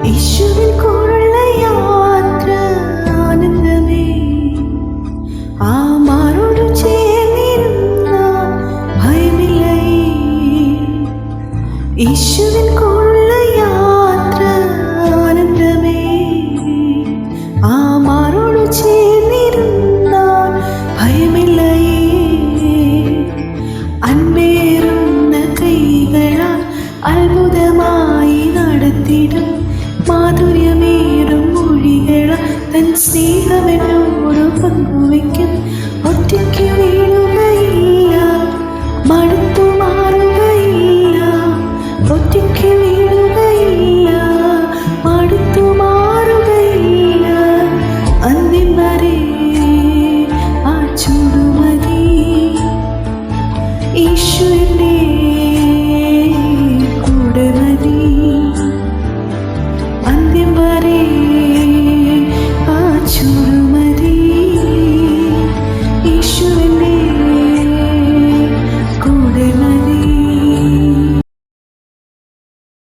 യേശുവിൻ കൂടെയുള്ള യാത്ര ആനന്ദമേ. ആ മാറോട് ചേർന്നിരുന്നാൽ ഭയമില്ലേ. യേശുവിൻ കൂടെയുള്ള യാത്ര ആനന്ദമേ. ആ മാറോട് ചേർന്നിരുന്നാൽ ഭയമില്ലേ. അൻപേറുന്ന കൈകളാൽ അത്ഭുതമായി നടത്തിടും മാധുര്യമേറും മൊഴികളാൽ തൻ സ്നേഹമെന്നോട് പങ്കുവയ്ക്കും. ഒറ്റയ്ക്ക്